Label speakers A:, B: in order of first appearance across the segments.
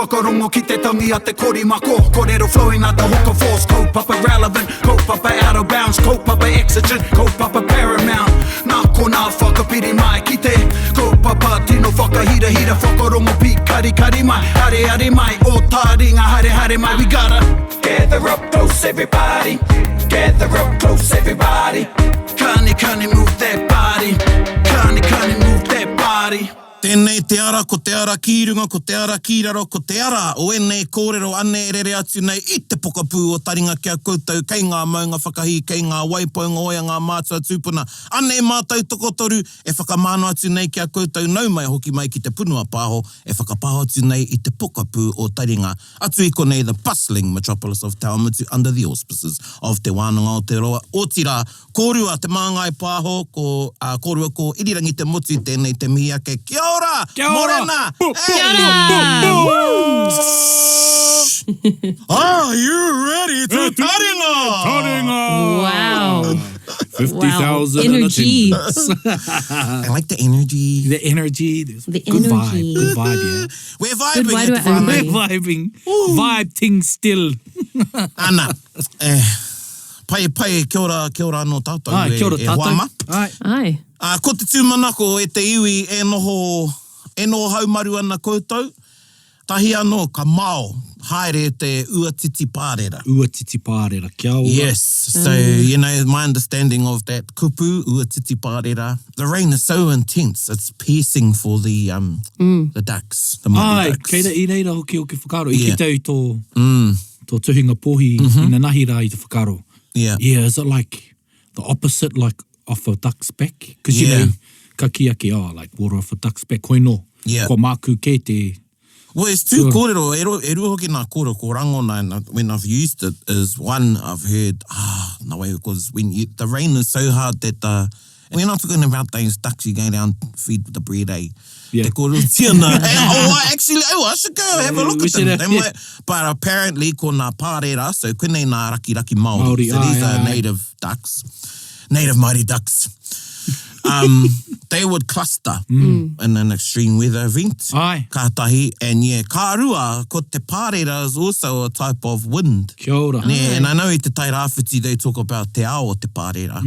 A: whakarongo ki te tangi a te korimako. Kōrero flowing out the hook of force. Kaupapa relevant, kaupapa out of bounds, kaupapa exigent, kaupapa paramount. Nā kona whakapiri mai ki te kaupapa tino whakahira whakarongo pi kari mai. Hare mai, o Taringa hare mai. We gotta gather up close everybody. Gather up close everybody. Kani move that body. Kani move that body.
B: Tēnei te ara, ko te ara ki runga, ko te ara ki raro, ko te ara. O enei kōrero ane e rere atu nei I te pokapū o Taringa kia koutou, kei ngā maunga whakahi, kei ngā waipounga oia ngā mātua tūpuna. Ane mātou tokotoru e whakamāno atu nei kia koutou, nau mai hoki mai ki te punua pāho, e whakapāho atu nei I te pokapū o Taringa. Atu I konei the bustling metropolis of Taumutu under the auspices of Te Wānanga o te roa. O tira, kōrua te māngai pāho, kōrua ko irirangi te motu, tēnei te mihi ake. Kia ora!
C: Kia ora!
B: Morena!
C: Kia ora!
B: Are you ready to Taringa?
C: Taringa!
D: Wow.
C: 50,000
D: Energy.
B: I like the energy.
C: The energy. There's
D: The
C: good
D: energy.
C: vibe. Good vibe, yeah.
B: We're vibing
D: Good
B: at
D: vibe,
B: the
D: Andy.
C: We're vibing. Vibe thing still.
B: Ana. Pai, kia ora anō tātou.
C: Ai, kia ora tātou.
B: Wāma.
C: Ai.
D: Ai.
B: Ko te tūmanako e te iwi e noho haumaru ana koutou. Tahi anō ka mao. Haere te uatiti pārera.
C: Uatiti pārera. Kia ora.
B: Yes. So, you know, my understanding of that kupu, uatiti pārera, the rain is so intense. It's piercing for the ducks, the mighty
C: Ai,
B: ducks.
C: kei I reira hoki o ke whakaro. I
B: Yeah.
C: ki tau tō tuhinga pohi ina nahi rā I te whakaro.
B: Yeah.
C: Yeah, is it like the opposite, like off a duck's back? Because, you
B: Yeah.
C: know, ka ki ake, like water off a duck's back. Koe no.
B: Yeah.
C: Ko māku kei te...
B: Well, it's two kōrero. E rua hoki nā kōrero ko rangona, and when I've used it, is one I've heard, no way, because when the rain is so hard that, and we're not talking about those ducks you go down feed the bread, eh?
C: Yeah.
B: Te kōrero tiana. I should go have a look at them. They might, but apparently, ko nā pārera, so koenei nā raki Māori. So these are native ducks, native mighty ducks. They would cluster in an extreme weather event.
C: Ai.
B: Kātahi, and yeah, kārua, ko te pārera is also a type of wind.
C: Kia ora.
B: Yeah, and I know I te tai rāwhiti, they talk about te ao o te pārera,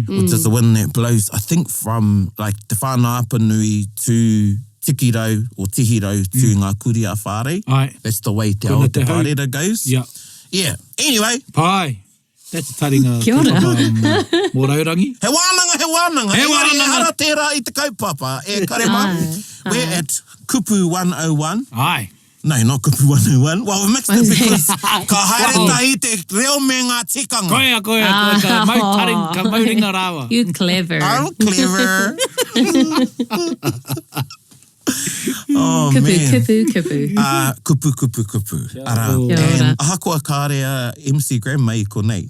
B: which is the wind that blows, I think, from like te whānau Apanui to Tikirau or Tihirau to ngā kuria whāre.
C: Ai.
B: That's the way te ao o te pārera goes.
C: Yeah.
B: Yeah. Anyway.
C: Pai. That's Taringa.
D: Kia ora.
C: Moraurangi.
B: He Wānanga.
C: He Wānanga.
B: E hara tērā I te kaupapa. E karema. We're at Kupu 101.
C: Ai.
B: No, not Kupu 101. Well, we mixed it because ka haere tahi te reo me ngā tikanga.
C: Koea. Ka mau taringa, ka mau ringa rāwa.
D: You clever.
B: I'm clever. Oh, man.
D: Kupu.
B: Kupu. Ara.
D: Kia ora.
B: And ahakoa kārea MC Grandma I konei.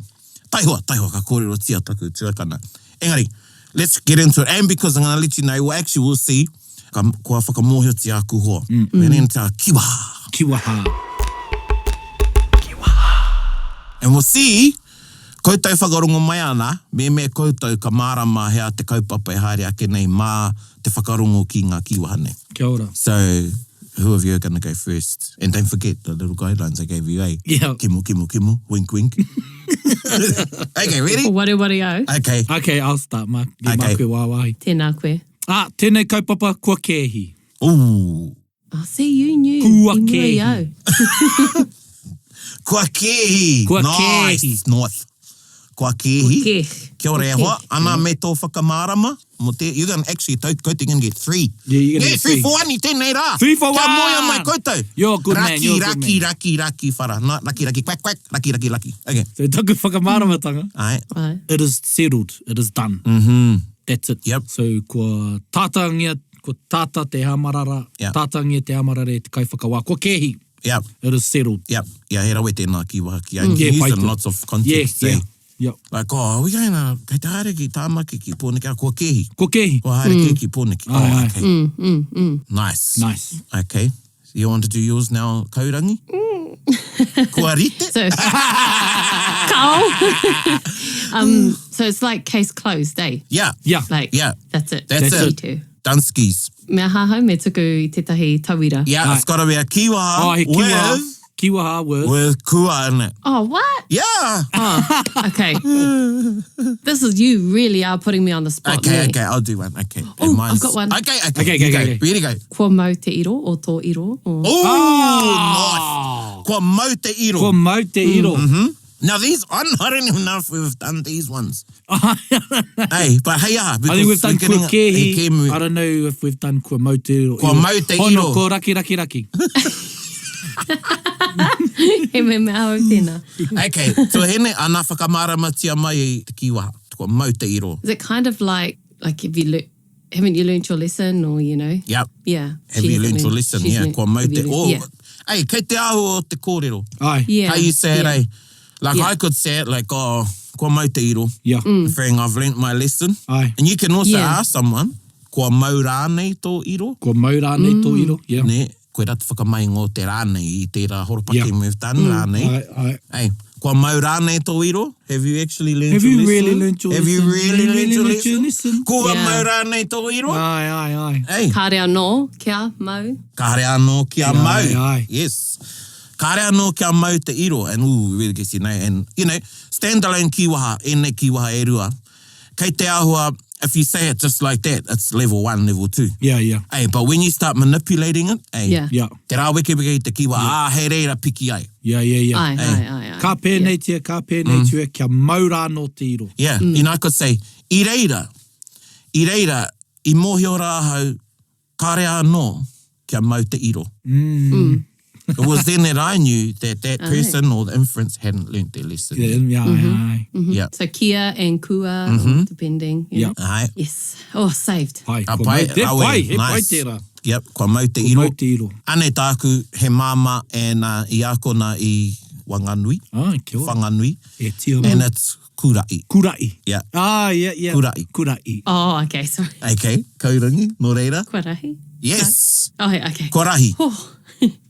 B: Taihoa ka kōrero tia taku tuakana. Engari, let's get into it. And because I'm going to let you know, well, actually, we'll see. Kua whakamohio ti aku hoa. And then ta kiwaha.
C: Kiwaha.
B: And we'll see, koutou whakarongo mai ana, me koutou ka mārama hea te kaupapa e haere ake nei mā te whakarongo ki ngā kiwaha nei.
C: Kia ora.
B: So, who of you are going to go first? And don't forget the little guidelines I gave you, eh?
C: Yeah.
B: Kimu, wink. Okay, ready?
D: Wario.
B: Okay.
C: Okay, I'll start.
B: Okay.
C: Mākue wāwai.
D: Tēnā koe.
C: Tēnei kaupapa kua kehi.
B: Ooh.
D: Oh, see, you knew.
C: Kua
D: I
C: kehi.
D: au.
B: Kua kehi.
C: Kua
B: nice.
C: kehi.
B: North. Kua kehi.
D: Kua kehi.
B: Kia ora e hoa. Ana me tō whakamārama. You're going to actually, koutou going to get 3.
C: Yeah, you're going to
B: Yeah,
C: get
B: 3
C: 3.
B: for 1 I tēnei rā.
C: 3 for 1.
B: Kia moia mai koutou.
C: You're a good man, you're a good man.
B: Raki, whara. No, raki, quack, raki. Okay.
C: So taku whakamāramatanga.
B: Aye.
D: Right.
C: It is settled. It is done.
B: Mm-hmm.
C: That's it.
B: Yep.
C: So kua tātangia, kua tāta te hamarara,
B: Yep.
C: tātangia te hamarare te kaiwhakawā. Kua kehi.
B: Yep.
C: It is settled.
B: Yep. Yeah, he rawe tēnā kiwaha ki. And
C: Yeah,
B: you use it
C: paito.
B: in lots of contexts.
C: Yeah.
B: Eh?
C: Yep.
B: Like, we going to, kei te haere ki tāmaki ki pōneki, kua kehi.
C: Kua kehi.
B: Kua haere ki pōneki.
C: Aye,
B: Okay. Nice.
C: Nice.
B: Okay. You want to do yours now, Kaurangi? Kua rite?
D: So, so it's like case closed, eh?
B: Yeah.
C: Yeah.
D: Like,
B: Yeah.
D: that's it.
B: That's
D: Me
B: it.
D: too.
B: Dunskies.
D: Mea hahau me tuku i tētahi tauira.
B: Yeah, it's got to be a kiwaha
C: he kiwaha.
B: with...
C: Kiwaha
B: With kua in it.
D: Oh, what?
B: Yeah.
D: Oh, okay. This is, you really are putting me on the spot.
B: Okay,
D: me.
B: I'll do one. Okay.
D: Oh, I've got one.
B: Okay.
C: Okay,
B: you
C: okay.
B: go. Ready, go.
D: Kua mau te iro o tō iro. Or...
B: Oh, nice. Kua mau te iro.
C: Kua mau te iro.
B: Now these, I don't even know if we've done these ones. Hey, but hey,
C: I think we've done kua kehi. I don't know if we've done kua mau te iro.
B: Kua mau te iro.
C: Hono, ko raki.
D: He me mea hau tēnā.
B: Okay, so hene ana whakamāramatia mai i te kiwaha. Kua mau te iro.
D: Is it kind of like if you haven't you learnt your lesson or, you know?
B: Yep.
D: Yeah.
B: Have you learned your lesson?
D: She's
B: Yeah,
D: learnt-
B: kua mau
D: have you
B: te...
D: learnt-
B: Oh,
D: yeah.
B: hey, kei te aho o te kōrero.
C: Ai.
D: Yeah.
B: How you say it,
D: yeah.
B: eh? Like,
D: Yeah.
B: I could say it like, oh, kua mau te iro.
C: Yeah.
B: Referring I've learnt my lesson.
C: Ai.
B: And you can also
D: Yeah.
B: ask someone, kua mau rānei tō iro.
C: Kua mau rānei tō iro. Yeah.
B: Ne, koe rata whakamai ngō te rānei i tērā horopaki
C: Yeah.
B: we've done rānei.
C: Ai.
B: Hey, kua mau rānei tō iro. Have you actually learnt
C: Have
B: your
C: you
B: lesson?
C: really learnt your
B: Have
C: lesson?
B: you really learnt your lesson?
C: lesson?
B: Kua
D: Yeah.
B: mau rānei tō iro.
C: Ai.
B: Hey,
D: Ka rea no, kia mau.
B: ka rea anō kia mau.
C: Ai.
B: Yes. Ka rea anō kia mau te iro. And ooh, really gets you know. And, you know, standalone kiwaha, ene kiwaha e rua. Kei te ahua, if you say it just like that, it's level 1, level 2.
C: Yeah.
B: Hey, but when you start manipulating it, hey,
D: Yeah.
C: Yeah.
B: te rā weke i te kiwaha, hei reira piki ai.
C: Yeah.
D: Ai.
C: Ka pēnei tia, kia mau rā no te iro.
B: Yeah, you know, I could say, i reira, i mōhio rāhau, ka rea anō, kia mau te iro. It was then that I knew that person or the inference hadn't learnt their lesson.
C: Ai.
B: Yeah.
D: So kia and kua, depending.
C: Yeah.
B: Ai.
D: Yes. Oh, saved.
C: Pai,
B: A
C: kua
B: pai,
C: mau te,
B: awe,
C: pai, he pai
B: nice.
C: tērā.
B: Yep, kua mau te
C: Kua
B: iro.
C: mau te iro.
B: Ane tāku he māma and i a kona i Wānganui,
C: Ai, kia ora.
B: Whanganui,
C: E tia
B: and it's kurai.
C: Kurai.
B: Yeah.
C: Yeah. Kurai.
D: Oh, okay, sorry.
B: Okay, kaurangi, no reira.
D: Kua rahi?
B: Yes,
D: Oh, okay.
B: kua rahi.
D: Oh,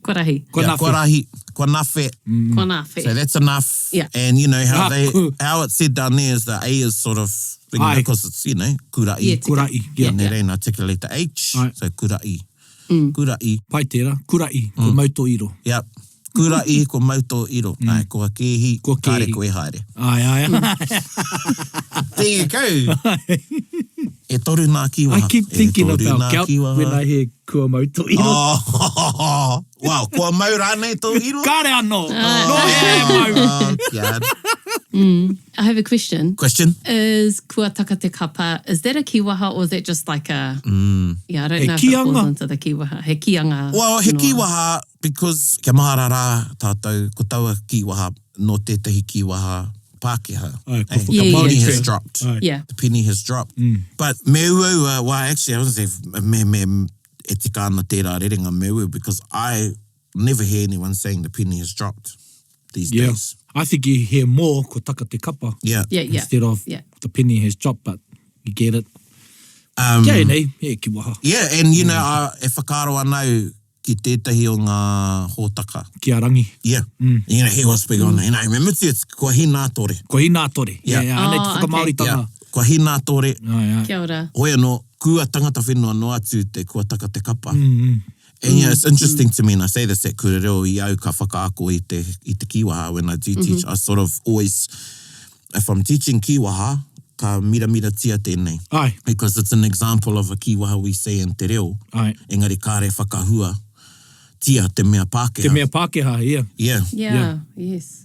D: kua rahi.
C: Kua
B: Yeah,
C: nawhi.
B: kua rahi, kua nawhi.
D: Kua nawhi.
B: So that's enough.
D: Yeah.
B: And you know how
C: Ah,
B: how it's said down there is the A is sort of
C: Aye.
B: because it's, you know, kurai.
D: Yeah,
C: Kurai. Yeah.
B: And they don't articulate the H.
C: Aye.
B: So kurai. Kurai.
C: Pai tērā. Kurai. Kua mau tō iro.
B: Yep. Kurai ko mau tō iro. Ai, kua kehi,
C: Kua
B: kare
C: kehi.
B: koe haere.
C: Ai.
B: There you go. E toru nā kiwaha.
C: I keep thinking
B: E toru
C: about
B: nā
C: kelp
B: kiwaha.
C: when I hear kua mau tō iro.
B: Oh, wow, kua mau rānei tō iro?
C: Kare anō. No e mau.
B: Oh, God.
D: I have a question.
B: Question?
D: Is kua taka te kapa, is that a kiwaha or is that just like a... Yeah, I don't
C: He
D: know if it falls
C: kianga.
D: into the kiwaha. He kianga.
B: Well, he
D: noa.
B: kiwaha, because kia mahara rā tātou, ko taua kiwaha, no tētahi kiwaha Pākehā.
C: Ai, ko
B: The
D: Yeah, yeah,
B: penny
D: true.
B: has dropped.
C: Ai.
D: Yeah.
B: The penny has dropped. But me ua, well, actually, I was going to say, me e tika ana tērā rerenga me ua, because I never hear anyone saying the penny has dropped these
C: Yeah.
B: days.
C: I think you hear more ko taka te kapa
B: Yeah.
D: Yeah.
C: instead of
D: Yeah.
C: the penny has dropped, but you get it. Kia nei, he kiwaha.
B: Yeah, and you know, e whakaro anau ki tētahi o ngā hōtaka.
C: Kia rangi.
B: Yeah. You know, he was big on, and I remember it's kua hina tore.
C: Ko hina tore.
B: Yeah.
C: Anei te
D: Oh,
C: whakamaori
B: Yeah.
C: tanga.
B: Kua hina tore.
C: Ai.
D: Kia ora.
B: Hoi anō, kua tangata whenua no atu te kua taka te kapa. And yeah, it's interesting to me, and I say this at Kurereo, i au ka whakaako i te kiwaha when I do teach. I sort of always, if I'm teaching kiwaha, ka mira tia tēnei.
C: Ai.
B: Because it's an example of a kiwaha we say in te reo.
C: Ai.
B: Engari kāre whakahua tia te mea Pākehā.
C: Te mea Pākehā, yeah.
B: Yeah.
D: Yeah. Yes.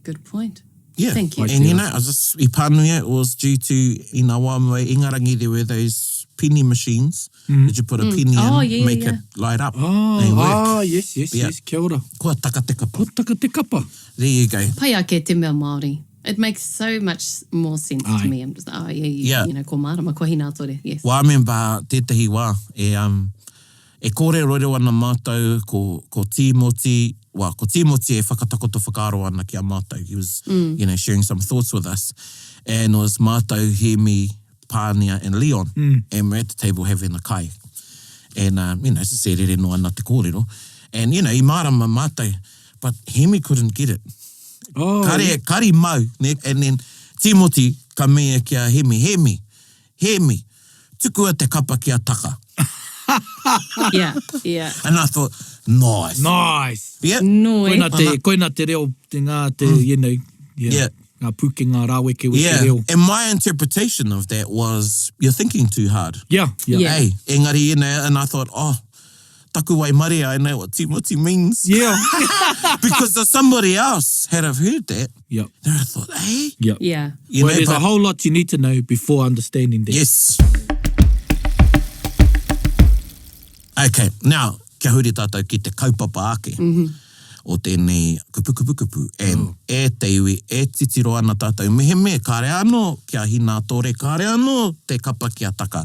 D: Good point.
B: Yeah.
D: Thank you.
B: And you know, I just, I pānui it was due to, i ngā wāmua Ingarangi, there were those penny machines that you put a penny
D: Oh,
B: in,
D: yeah,
B: make
D: yeah.
B: it light up. They work.
C: Yes,
B: Yeah.
C: kia ora.
B: Kua taka te kapa.
C: Ko taka te kapa.
B: There you go.
D: Pai ake te mea Māori. It makes so much more sense
C: Aye.
D: to me. I'm just,
B: Yeah.
D: you know, ko marama, ko hina tore. Yes.
B: Well, I remember tētahi wā, e kore rore ana mātou ko Timoti, ko Timoti e whakatakoto whakaro ana ki a mātou. He was, you know, sharing some thoughts with us. And it was mātou, Hemi, Pānia and Leon. And we're at the table having a kai. And, you know, as I said, re no ana te kōrero. And, you know, I marama mātou, but Hemi couldn't get it.
C: Oh,
B: Kari mau, ne? And then Timoti ka mea kia Hemi, tuku a te kapa kia taka.
D: Yeah.
B: And I thought, nice.
C: Nice.
B: Yeah.
D: No.
C: Koina te reo, te ngā, te, you know,
B: Yeah.
C: ngā puke, ngā raweke with
B: Yeah.
C: te reo.
B: And my interpretation of that was, you're thinking too hard.
C: Yeah.
D: Yeah.
B: Hey, engari, you know, and I thought, oh, taku wai maria, I know what Timoti means.
C: Yeah.
B: Because if somebody else had have heard that,
C: Yeah.
B: then I thought, hey,
C: Yeah.
D: Yeah.
B: you
C: Well,
B: know,
C: there's a whole lot you need to know before understanding that.
B: yes. Okay, now, kia huri tātou ki te kaupapa ake o tēnei kupu. And e te iwi, e titiro ana tātou meheme, kāre anō, kia hina tōre, kāre anō, te kapa kia taka.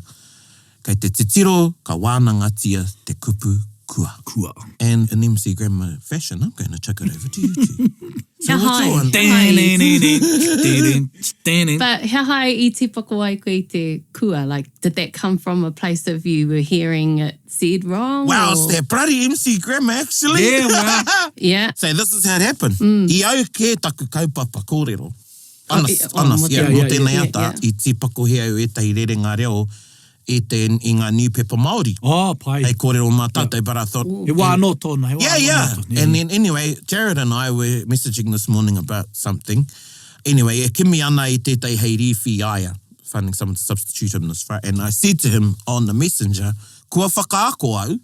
B: Kei te titiro, ka wānangatia te kupu kua.
C: Kua.
B: And in MC Grammar fashion, I'm going to chuck it over to you two.
D: Kia
B: what's your one?
D: But how high I te pako ai koe I te kua? Like, did that come from a place of you were hearing it said wrong?
B: Wow,
D: or?
B: it's that bloody MC Grammar, actually.
C: Yeah, well.
D: Yeah.
B: So this is how it happened. I au ke taku kaupapa kōrero. Honest,
D: mo
B: yeah,
D: te-
B: no
C: yeah,
B: tēnei
D: yeah,
B: ata,
D: yeah.
B: I tipako he au e tahi rerenga reo, i ngā newspaper Māori.
C: Oh, pai.
B: Hei kōrero mā tātou, but I thought...
C: He wāno tōna.
B: Yeah. And then anyway, Jared and I were messaging this morning about something. Anyway, e kimi ana I tētai hei riwhi aia, finding someone to substitute him this Friday. And I said to him on the messenger, kua whakaako au,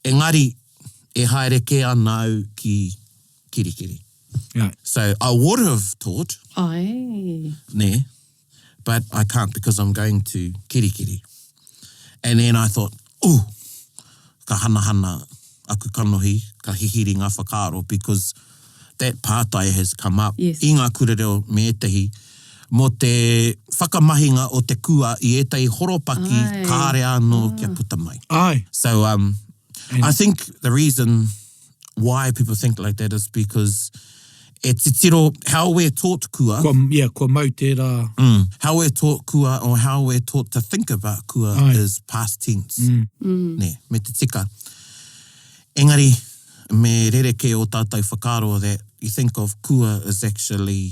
B: engari e haere ke ana au ki kirikiri.
C: Yeah.
B: So I would have taught,
D: Ai.
B: ne, but I can't because I'm going to kirikiri. And then I thought, ooh, ka hana aku kanohi, ka hihiri ngā whakaaro, because that pātai has come up.
D: Yes.
B: I ngā kurereo me etahi, mo te whakamahinga o te kua I etahi horopaki
D: Ai.
B: kāre anō kia puta mai.
C: Ai.
B: So I think the reason why people think like that is because e titiro, how we're taught kua,
C: Kua mau tērā.
B: how we're taught kua or how we're taught to think about kua
C: Ai.
B: is past tense. Ne, me te tika. Engari, me rereke o tātou whakaaro that you think of kua as actually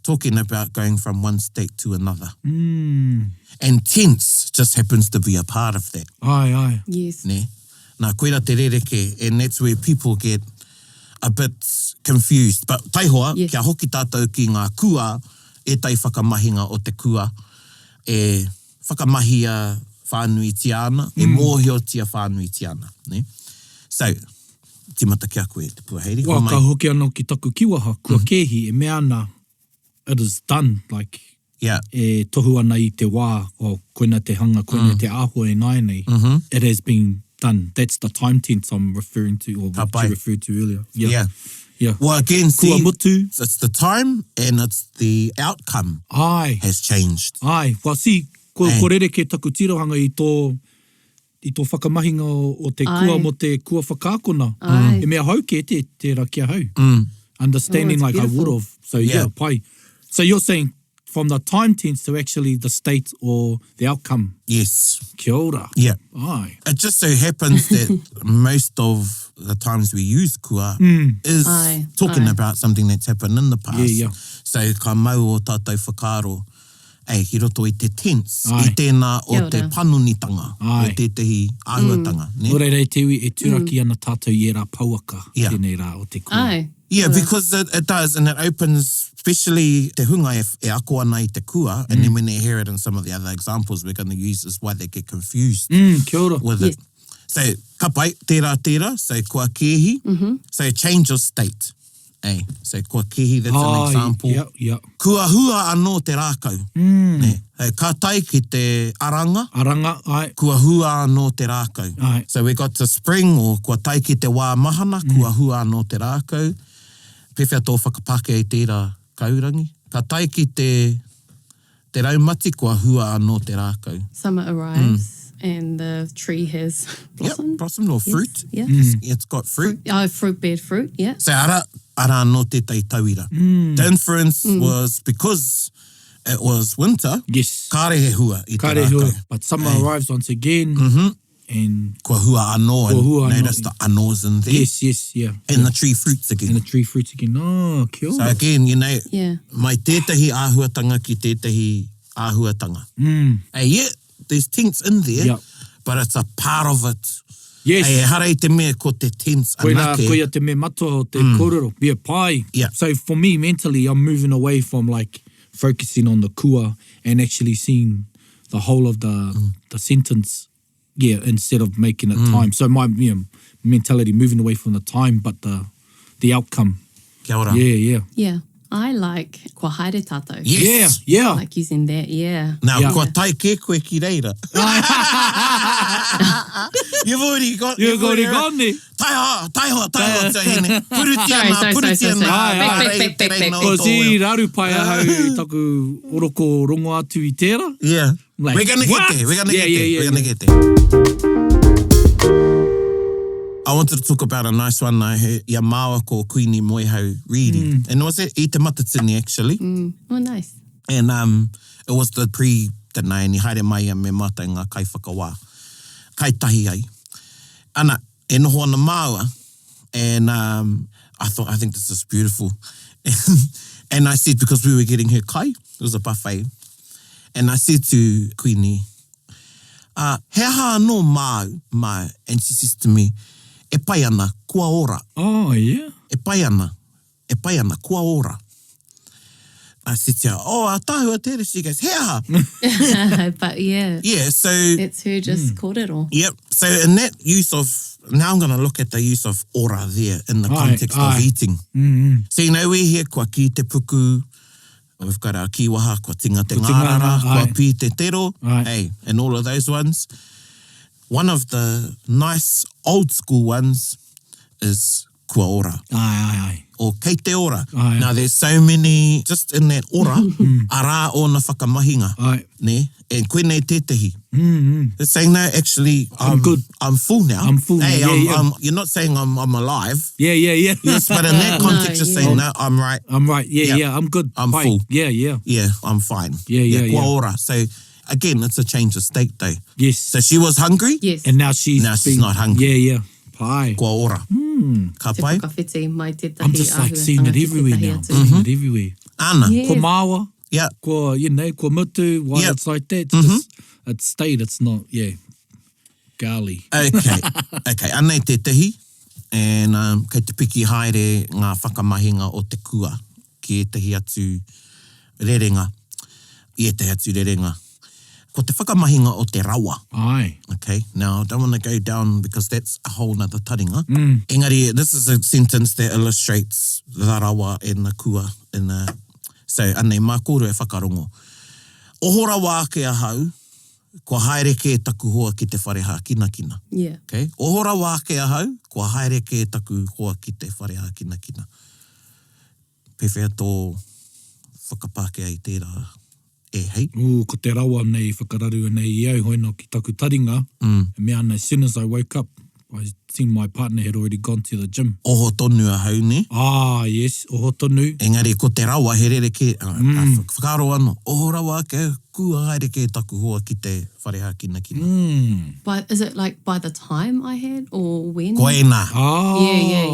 B: talking about going from one state to another. And tense just happens to be a part of that.
C: Ai.
D: Yes.
B: Ne? Nā koera te rereke, and that's where people get a bit confused. But taihoa,
D: Yes.
B: kia hoki tātou ki ngā kua, e tai whakamahinga o te kua, e whakamahia whānui tiana, e mōhiotia whānui tiana. Ne? So, timata kia koe te puaheiri.
C: Wā ka hoki anō ki taku kiwaha, kua kehi, e mea ana, it is done, like,
B: Yeah.
C: e tohu ana I te wā, o koina te hanga, koina te āhua e nai nei, it has been done. That's the time tense I'm referring to, or what
B: pai.
C: you referred to earlier.
B: Yeah.
C: Yeah.
B: Well, again,
C: Kua
B: see,
C: mutu.
B: it's the time and it's the outcome
C: Ai.
B: has changed.
C: Ai. Wā si, ko
B: Ai.
C: rereke taku tirohanga I tō whakamahinga o te kua
D: Ai.
C: mo te kua whakaakona.
D: Ai.
C: E mea hau ke tērā kia hau. Understanding
D: Oh,
C: like
D: it's
C: I would
D: beautiful.
C: have. So yeah,
B: Yeah.
C: pai. So you're saying from the time tense to actually the state or the outcome.
B: Yes.
C: Kia ora.
B: Yeah.
C: Ai.
B: It just so happens that most of the times we use kua is
D: Ai,
B: talking
D: ai.
B: about something that's happened in the past.
C: Yeah.
B: So ka mau o tātou whakaaro, hi roto I te tense,
C: Ai.
B: I tēnā o
D: Kia
B: te
D: ora.
B: panunitanga,
C: Ai.
B: o tētahi āhuatanga. Ne?
C: Ore rei te iwi e tūraki ana tātou I e rā pauaka.
B: Yeah.
C: Tēnei rā o te kua.
D: Ai.
B: Yeah, because it does, and it opens, especially te hunga e ako ana I te kua, and then when they hear it in some of the other examples we're going to use is why they get confused
C: Kia ora.
B: with it. So, ka pai, tērā, so kua kehi, so change your state. So kua kehi, that's an example.
C: Yeah.
B: Kua hua anō te rākau. Ne? Ka tai ki te aranga,
C: Aranga, ai.
B: kua hua anō te rākau.
C: Ai.
B: So we got to spring, or kua tai ki te wā mahana, kua hua anō te rākau. Pewhia tō whakapake I tērā kaurangi. Ka tai ki te raumati, kua hua anō te rākau.
D: Summer arrives and the tree has blossomed.
B: Yep, blossom or fruit.
D: Yeah.
B: It's got fruit.
D: Oh, fruit beared fruit, yeah.
B: So ara anō tētai tauira. The inference was because it was winter,
C: Yes.
B: kāre he hua I te
C: Kare
B: rākau.
C: hua. But summer arrives once again. And
B: Kua hua anō,
C: Kua hua
B: and
C: anō.
B: notice the anōs in there.
C: yes, yeah.
B: And the tree fruits
C: And
B: again.
C: the tree fruits again. Oh, kia
B: So
C: ora.
B: again, you know,
D: Yeah.
B: mai tētahi āhuatanga ki tētahi āhuatanga. Hey, yeah, there's tense in there,
C: Yep.
B: but it's a part of it.
C: Yes.
B: Hey, harei te mea ko te tense
C: Koina,
B: anake.
C: koia te me matua o te kōrero. Yeah, pai.
B: Yeah.
C: So for me, mentally, I'm moving away from like focusing on the kua and actually seeing the whole of the sentence, yeah, instead of making it time. So my mentality moving away from the time, but the outcome.
B: Kia ora.
C: Yeah.
D: Yeah. I like kua haere tātou.
B: Yes.
C: Yeah.
D: I like using that, yeah.
B: Now,
C: Yeah.
B: kua tai ke koe ki reira. You've already got...
C: You've already gone there.
B: Tai hoa, te hene. Purutiana,
D: Sorry.
B: purutiana.
D: Back.
C: Ko si raru pai ahau taku oroko rongo atu I tērā.
B: Yeah.
C: Like,
B: We're gonna
C: what?
B: get there. We're gonna
C: Yeah,
B: get there.
C: yeah,
B: We're
C: yeah.
B: gonna get there. I wanted to talk about a nice one ia māua ko Queenie Moihau reading. And it was I te matatini actually.
D: Oh, nice.
B: And it was the pre-tana ni haere mai a me mata ngā kai whakawā. Kai tahi ai. Ana, e noho ana māua. And I think this is beautiful. And I said, because we were getting her kai, it was a buffet. And I said to Queenie, he aha no mai. And she says to me, e pai ana, kua ora.
C: Oh, yeah.
B: E pai ana, kua ora. I said to her, a tāhua tere. She goes, he aha.
D: But yeah,
B: Yeah, so...
D: it's her just kōrero.
B: Yep. So in that use of... Now I'm going to look at the use of ora there in the context of eating. So, you know, we're here, kua ki te puku, we've got our kiwaha, kua tinga te ngārara, kua pi te tero, hey, and all of those ones. One of the nice old school ones is kua ora.
C: Ai.
B: Or kei te ora.
C: Ai.
B: Now, there's so many, just in that ora, ara o na whakamahinga.
C: Ai.
B: Ne? And koe nei tētahi. It's saying, no, actually,
C: I'm good.
B: I'm full now.
C: I'm full now,
B: Hey,
C: yeah.
B: you're not saying I'm alive.
C: Yeah.
B: Yes, but in that context, you're saying,
D: yeah.
B: no, I'm right.
C: I'm right. Yeah, I'm good.
B: I'm
C: Pai.
B: full.
C: Yeah.
B: Yeah, I'm fine.
C: Yeah.
B: Kua ora. So, again, it's a change of state, though.
C: Yes.
B: So she was hungry.
D: Yes.
C: And now she's
B: not hungry.
C: Yeah. Pai.
B: Kua ora. Ka
D: Te
B: pai?
D: whakawhiti mai tētahi
C: I'm just like
D: āhua
C: seeing it
D: tangata
C: everywhere
D: tētahi
C: now.
D: atu.
C: Seeing it everywhere.
B: Ana.
D: Yeah.
C: Ko māua,
B: Yeah.
C: ko mutu, why
B: Yep.
C: it's like that. It's just, it's stayed, it's not, garly.
B: Okay. Anei tētahi. And kei te piki haere ngā whakamahinga o te kua ki e tehi atu rerenga. I e tehi atu rerenga. Ko te whakamahinga o te rawa.
C: Ai.
B: Okay, now I don't want to go down because that's a whole nother taringa. Engari, this is a sentence that illustrates the rawa and the kua. So, anei, mā kōrua e whakarongo. Ohora wā ke ahau, kua haere ke taku hoa ki te whareha kina.
D: Yeah.
B: Okay, ohora wā ke ahau, kua haere ke taku hoa ki te whareha kina. Pewhia tō whakapākea I tērā hei.
C: Ko te rawa nei, whakararu nei I au hoina ki taku taringa. Me ana, as soon as I woke up, I seen my partner had already gone to the gym.
B: Oho tonu a hau ne.
C: Yes, oho tonu.
B: Engari, ko te rawa he rere ke, whakaro anō, oho rawa ke kua haere ke taku hoa ki te whareha kina.
D: But is it like by the time I had or when?
B: Koena.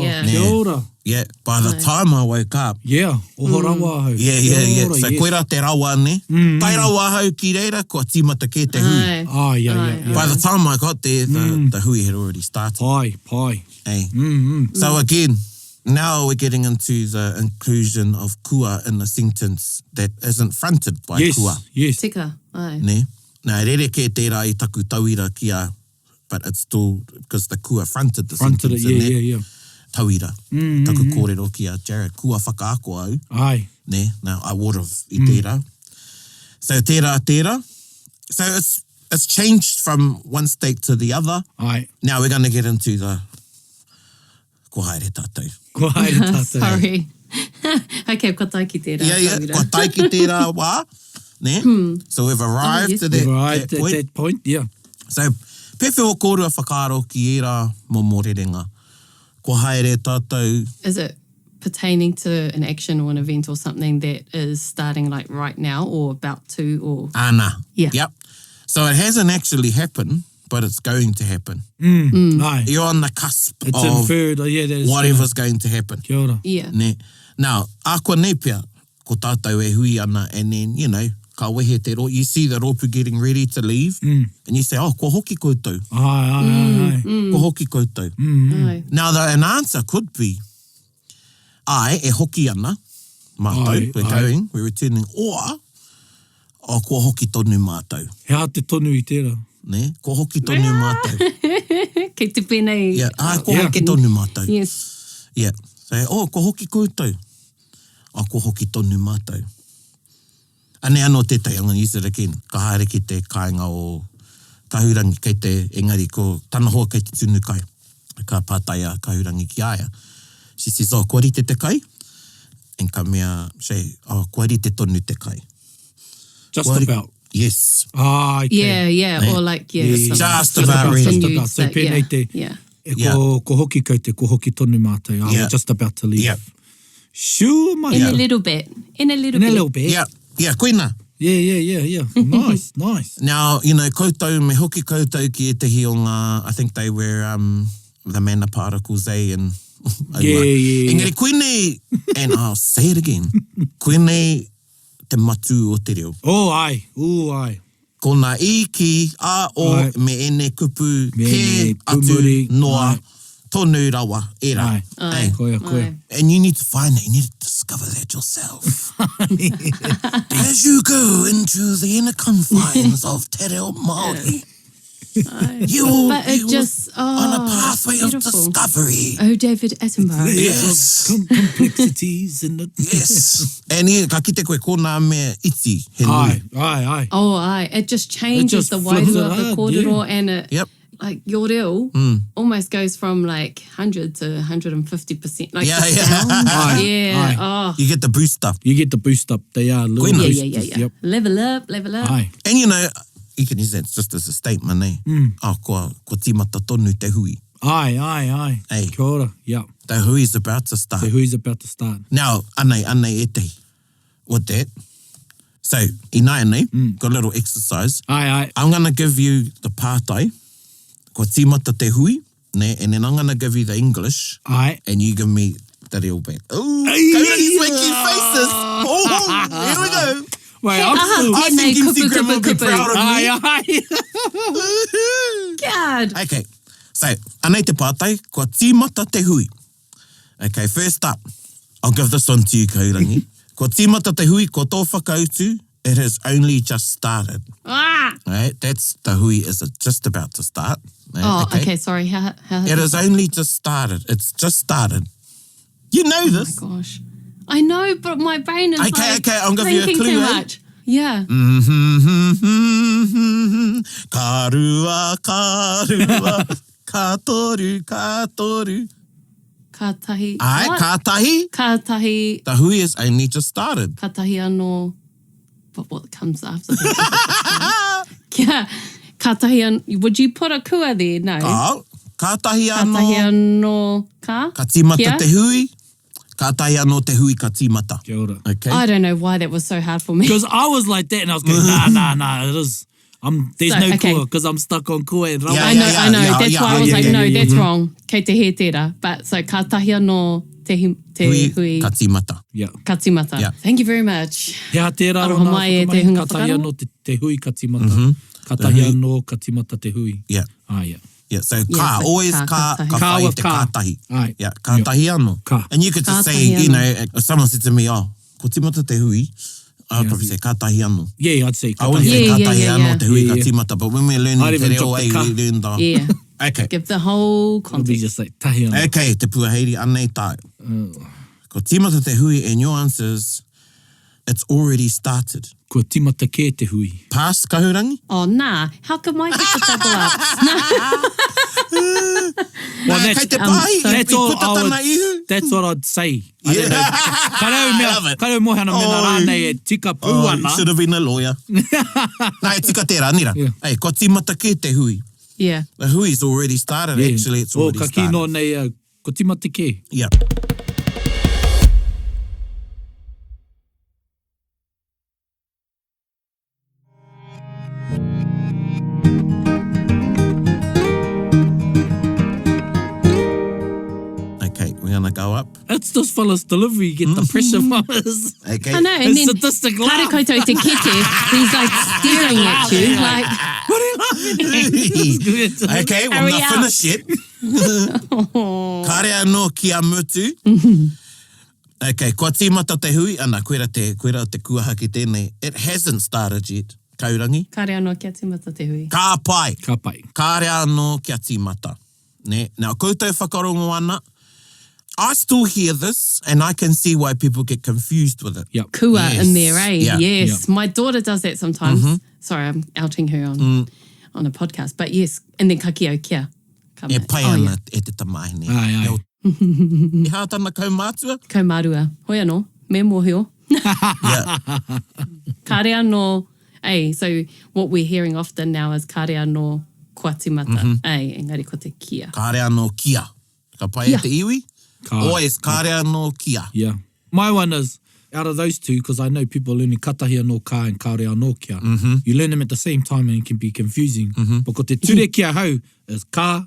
D: Yeah.
C: Kia ora.
B: Yeah, by the time I woke up.
C: Yeah, oho rawa hau.
B: Yeah.
C: Kia ora,
B: So
C: yes.
B: koera te rawa ne. Tai rawa hau ki reira, kua tīmata ke te hui.
C: Yeah.
B: By the time I got there, the hui had already started.
C: Pai.
B: Hey. So again, now we're getting into the inclusion of kua in a sentence that isn't fronted by kua.
C: Yes.
D: Tika, ai.
B: Ne? Nā rere ke tērā I taku tauira kia, but it's still, because the kua fronted the
C: Fronted
B: sentence
C: it,
B: in
C: yeah.
B: that tauira. Taku kōrero kia, Jared, kua whakaako au.
C: Ai.
B: Ne? Now, I would have I tērā. So tērā. So it's changed from one state to the other.
C: Ai.
B: Now we're going to get into the ko haere tātou.
C: Ko haere tātou.
D: Sorry. Okay, ko tai ki tērā.
B: Yeah. Ko tai ki tērā wā. Ne? So we've arrived
D: yes.
B: to that,
C: Right,
B: that point.
C: at that point, yeah.
B: So, pewhi o kōrua whakaaro ki era mō mōrerenga. Ko haere tātou.
D: Is it pertaining to an action or an event or something that is starting like right now or about to or...
B: Ana.
D: Yeah.
B: Yep. So it hasn't actually happened, but it's going to happen.
C: Ai.
B: You're on the cusp
C: It's
B: of
C: inferred, that is...
B: whatever's going to happen.
C: Kia ora.
D: Yeah.
B: Ne? Now, a koa nei pia, ko tātou e hui ana, and then, ka wehe te ro, you see the ropu getting ready to leave, and you say, oh, ko hoki koutou.
C: Ai.
B: Ko hoki koutou.
D: Ai.
B: Now, an answer could be, ai, e hoki ana, mātou, we're going, we're returning, or, o ko hoki tonu mātou.
C: Hea te tonu I tērā.
B: Ne? Ko hoki tonu mātou.
D: Kei te pēnei.
B: Yeah, ko hoki tonu mātou.
D: Yes.
B: Yeah. So, ko hoki koutou. Ko hoki tonu mātou. Ane anō tētai, I'm going to use it again. Ka haere ki te kāinga o kahurangi kei te engari ko tana hoa kei te tunu kai. Ka pātaia kahurangi ki aia. She says, kua rite te kai? And ka mea say, kua rite tonu te kai.
C: Just about.
B: Yes.
C: Okay.
D: Yeah. Or like,
B: Just
D: some
B: about
D: sort of
B: ready.
D: continued
C: So
D: state,
C: pēnei te,
D: Yeah.
C: ko hoki koutou, ko hoki tonu mātou. We're just about to leave.
B: Yeah.
C: Sure, mate.
D: In a little bit.
C: In a little bit.
B: Yeah, koina.
C: Yeah. Nice.
B: Now, koutou, me hoki koutou ki e tehi o ngā, I think they were the mana particles, and
C: Yeah.
B: Engari, koinei, and I'll say it again, koinei te matu o te reo.
C: Ai.
B: Ko nā iki,
C: Ai.
B: me ene kupu,
C: Me
B: ke
C: ene
B: atu
C: kumuri,
B: noa,
C: ai.
B: tonu rawa, era.
C: Ai.
B: Eh?
C: Koia.
B: And you need to find that, you need to discover that yourself. As you go into the inner confines of Te Reo Māori, you will
D: But it
B: be
D: just,
B: on a pathway of
D: beautiful.
B: discovery.
D: Oh, David Attenborough.
B: Yes.
C: Complexities and the...
B: Yes. And ka kite koe kōnā mea iti, he nui.
C: Ai.
D: Oh, it just changes
C: just
D: the
C: flips
D: wairua
C: it
D: of the
C: out,
D: kōrero, and it,
B: Yep.
D: like, your reo almost goes from like 100 to 150%. Like
B: Yeah,
D: the
B: yeah.
D: sound.
C: Aye,
D: Yeah.
C: aye.
D: Oh.
B: You get the boost up.
C: You get the boost up. They are little
B: Koina.
C: boosters.
D: Yeah.
C: Yep.
D: Level up.
C: Aye.
B: And you can use that just as a statement, eh? Ko tīmata tonu te hui.
C: Aye.
B: Hey.
C: Kia ora. Yeah.
B: Te hui is about to start.
C: The who's about to start.
B: Now, anei e tehi. With that, so, inai, got a little exercise.
C: Aye.
B: I'm going to give you the pātai, ko tīmata te hui, ne, and then I'm going to give you the English,
C: Aye.
B: and you give me the reo back. Ooh,
C: Ay,
B: Kaurani's making
C: yeah.
B: faces. Oh, here we go.
C: Wait,
D: Hey,
C: I'm still...
B: I think
D: kupu,
B: Instagram will be
D: kupu.
B: proud of me.
C: Aye.
D: God.
B: Okay, so, anei te pātai, ko tīmata te hui. Okay, first up, I'll give this one to you, Kaurangi. Ko tīmata te hui, ko tō whakautu, it has only just started. Right? That's the hui is just about to start. Right?
D: Oh, okay. Sorry. How
B: It has only just started. It's just started. You know this.
D: Oh my gosh. I know, but my brain is
B: Okay, I'm gonna give you a
D: thinking
B: clue,
D: too
B: eh?
D: much. Yeah.
B: Karua, katoru.
D: Kātahi.
B: Ai,
D: What?
B: kātahi.
D: Kātahi.
B: The hui has only just started.
D: Kātahi anō. But what comes after that? Yeah. Kātahi anō. Would you put a kua there? No.
B: Oh, kātahi
D: Kātahi
B: anō.
D: anō ka?
B: Ka tīmata
D: Kia?
B: te hui. Kātahi anō te hui ka tīmata.
C: Kia ora.
B: Okay.
D: I don't know why that was so hard for me.
C: Because I was like that and I was going, nah, it is. There's
D: So,
C: no
D: okay.
C: kua because I'm stuck on kua and rawa.
B: Yeah,
D: I know. That's why I was like, no,
C: yeah.
D: that's wrong. Kei te he tērā. But so kātahi anō te hui
B: ka tīmata.
C: Yeah.
D: ka tīmata.
B: Yeah.
D: Thank you very much.
C: Hea tērā
D: Aroha
C: rona
D: mai e te
C: whakamahi,
D: hunga
C: kātahi
D: whakaro.
C: anō te hui ka tīmata. Kātahi anō ka tīmata te hui.
B: Yeah.
C: Yeah.
B: Yeah, so ka,
D: so
B: always
D: ka,
B: ka
D: kātahi.
B: ka
C: Ka
B: whai
C: with
B: te
C: ka.
B: kātahi.
C: Ai.
B: Yeah, kātahi anō.
C: Ka.
B: And you could just say,
D: Kātahi anō.
B: if someone said to me, ko tīmata te hui, I'd probably say kātahi anō.
C: Yeah, I'd say
B: I wouldn't
C: kātahi.
B: say
D: Yeah,
B: kātahi
D: yeah,
B: anō
D: yeah.
B: te hui ka
C: Yeah.
B: tīmata, but when we're
C: I'd
B: learning te
C: even
B: reo
C: drop the
B: ei,
C: ka.
B: we learn the...
D: Yeah.
B: Okay.
D: Give the whole
C: I'd be
D: context.
C: just like, tahi anō.
B: Okay, te puaheiri anei tāu. Ko tīmata te hui, and your answer is, it's already started.
C: Kua tīmata kē te hui.
B: Past kahurangi?
D: Oh, nah. How come I get to double up?
C: Well,
B: Nā, kei te pahi,
C: that's
B: i
C: all
B: puta
C: I
B: tana
C: would,
B: ihu.
C: that's what I'd say. I
B: Yeah.
C: don't know.
B: I love it.
C: Karau mohana mena
B: Oh.
C: rānei e tika
B: Oh,
C: pūana.
B: you should have been a lawyer. Nā, e tika tērā, nira.
C: Yeah.
B: Hey, ko tīmata kē te hui.
D: Yeah.
B: The hui's already started, actually, it's already
C: ka
B: started.
C: kino nei, ko tīmata kē.
B: Yeah. Okay, we're going to go up.
C: It's Watch this fella's delivery, you get the pressure from his,
B: Okay.
D: I know, and
C: his
D: then
C: sadistic
D: kare
C: laugh.
D: koutou te kete, he's like staring at you, like,
C: What are you laughing at?
B: Okay, well,
D: Hurry
B: I'm not
D: up.
B: finished yet. Kare anō kia mutu. Okay, kua tīmata te hui, ana, koera te kuaha ki tēnei. It hasn't started yet, kaurangi.
D: kare anō kia tīmata te hui.
B: Ka pai.
C: Ka pai.
B: Kare anō kia tīmata. Ne? Now, koutou whakarongo ana. I still hear this, and I can see why people get confused with it.
C: Yep.
D: Kua
B: Yes.
D: in there, eh?
B: Yeah.
D: Yes. My daughter does that sometimes. Sorry, I'm outing her on a podcast. But yes, and then ka kia o kia.
B: E pai
D: Oh,
B: ana
D: yeah.
B: e te tamai ne.
C: Ai.
B: E hātana kaumātua?
D: Kaumarua. Hoi anō, me mōhio.
B: Yeah.
D: Kare anō, so what we're hearing often now is kare anō kua tīmata. Engari ko te kia.
B: Kare anō kia. Ka pai
D: Kia.
B: e te iwi?
C: Ka.
B: Always kare anō kia.
C: Yeah. My one is, out of those two, because I know people learning katahi anō ka and kare anō kia, you learn them at the same time and it can be confusing. But ko te ture kia hau is ka.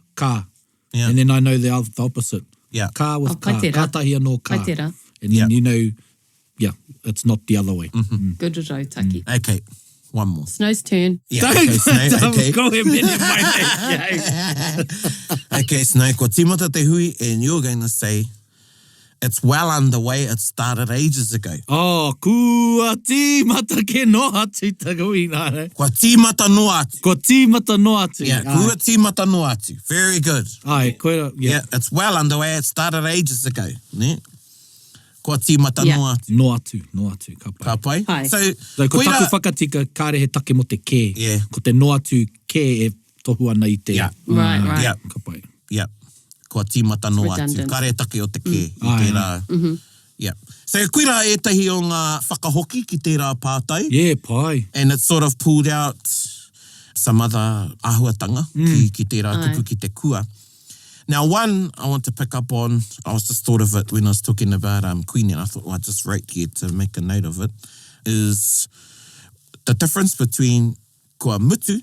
B: Yeah.
C: And then I know the opposite.
B: Yeah.
C: Ka with
D: Oh,
C: ka.
D: kai tera.
C: Katahi anō ka.
D: Kai tera.
C: And then
B: Yeah.
C: you know, it's not the other way.
D: Good rau taki.
B: Okay, one more.
D: Snow's turn.
B: Yeah, okay, Snow, okay.
C: Go ahead, mene mai.
B: Okay, Snow, kua tīmata te hui, and you're going to say, it's well underway, it started ages ago.
C: Oh, kua tīmata ke no atu takui nāre.
B: Kua tīmata no atu.
C: Kua tīmata no atu.
B: Yeah, kua tīmata no atu. Very good.
C: Ai, koera,
B: Yeah, it's well underway, it started ages ago. Ne? Kua tīmata
D: Yeah.
B: no atu.
C: No atu, ka pai.
B: Ka pai?
D: Pai.
B: So,
C: So, ko
B: koera-
C: taku whakatika kāre he take mo te kē.
B: Yeah.
C: Ko te no atu kē e tohu ana i te.
B: Yeah.
D: Right, right.
B: Yeah.
C: Ka pai.
B: Yeah. Kua tīmata no atu.
D: redundant.
B: Kare take o te kē. I
C: Ai.
B: tērā. Yeah. So, koera ētahi o ngā whakahoki ki tērā pātai.
C: Yeah, pai.
B: And it sort of pulled out some other āhuatanga ki tērā tupu ki te kua. Now, one I want to pick up on, I was just thought of it when I was talking about Queen, and I thought, well, I just wrote here to make a note of it, is the difference between kua mutu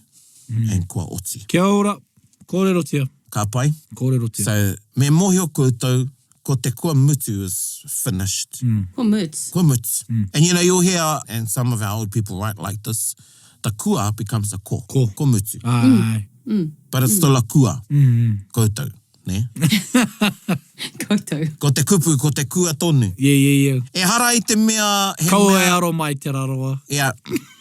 B: and kua oti.
C: Kia ora. Kōrero tia.
B: Ka pai?
C: Kōrero tia.
B: So, me mohio koutou, ko te kua mutu is finished.
D: Ko moots.
B: Kua mutu. And you know, you'll hear, and some of our old people write like this, the kua becomes a ko.
C: Ko.
B: Ko mutu.
C: Ai.
B: But it's still a kua. Koutou. Ne?
D: Koutou.
B: Ko te kupu, ko te kua tonu.
C: Yeah.
B: E hara i te mea... he
C: Kaua
B: mea-
C: e aro mai te raroa.
B: Yeah.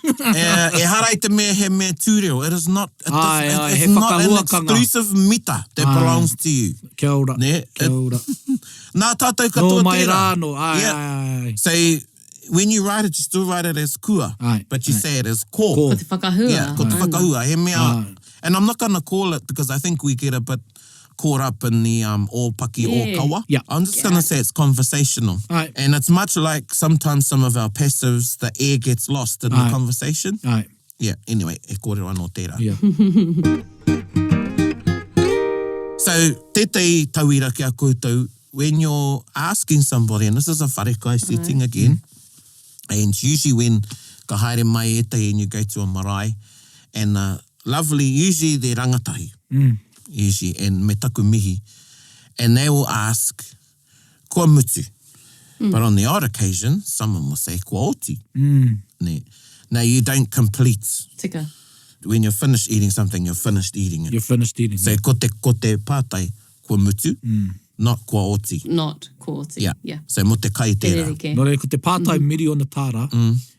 B: E hara i te mea he mea tūreo. It is not...
C: Ai,
B: it's
C: he
B: not an
C: whakahuakanga.
B: exclusive mita that
C: Ai.
B: belongs to you.
C: Kia ora.
B: Ne?
C: Kia ora.
B: Nā tātou
C: No
B: katoa
C: mai
B: tērā.
C: rāno. Ai,
B: Yeah.
C: ai.
B: So, when you write it, you still write it as kua.
C: Ai,
B: But you
C: ai.
B: say it as ko.
C: Ko.
D: Ko te whakahua.
B: Yeah, ko te whakahua. He mea...
C: Ai.
B: And I'm not going to call it, because I think we get a bit caught up in the all paki, all
D: Yeah.
B: kawa.
C: Yeah.
B: I'm just going to say it's conversational.
C: Ai.
B: And it's much like sometimes some of our passives, the air gets lost in the
C: Ai.
B: conversation.
C: Ai.
B: Yeah, anyway, e kōrero anō tērā.
C: Yeah.
B: So, tētai tauira kia koutou, when you're asking somebody, and this is a wharekai setting again, and usually when ka haere mai ētai and you go to a marae, and lovely, usually they're rangatahi, usually, and me taku mihi, and they will ask, kua mutu. But on the odd occasion, someone will say, kua oti. Ne. Now, you don't complete.
D: Tika.
B: When you're finished eating something, you're finished eating it.
C: You're finished eating.
B: So, ko te pātai, kua mutu, not kua oti.
D: Not ko oti.
B: Yeah.
D: Yeah.
B: So, mo te kai
D: Te
B: tērā.
D: rereke.
C: Nō reira, ko te pātai miri o na tāra,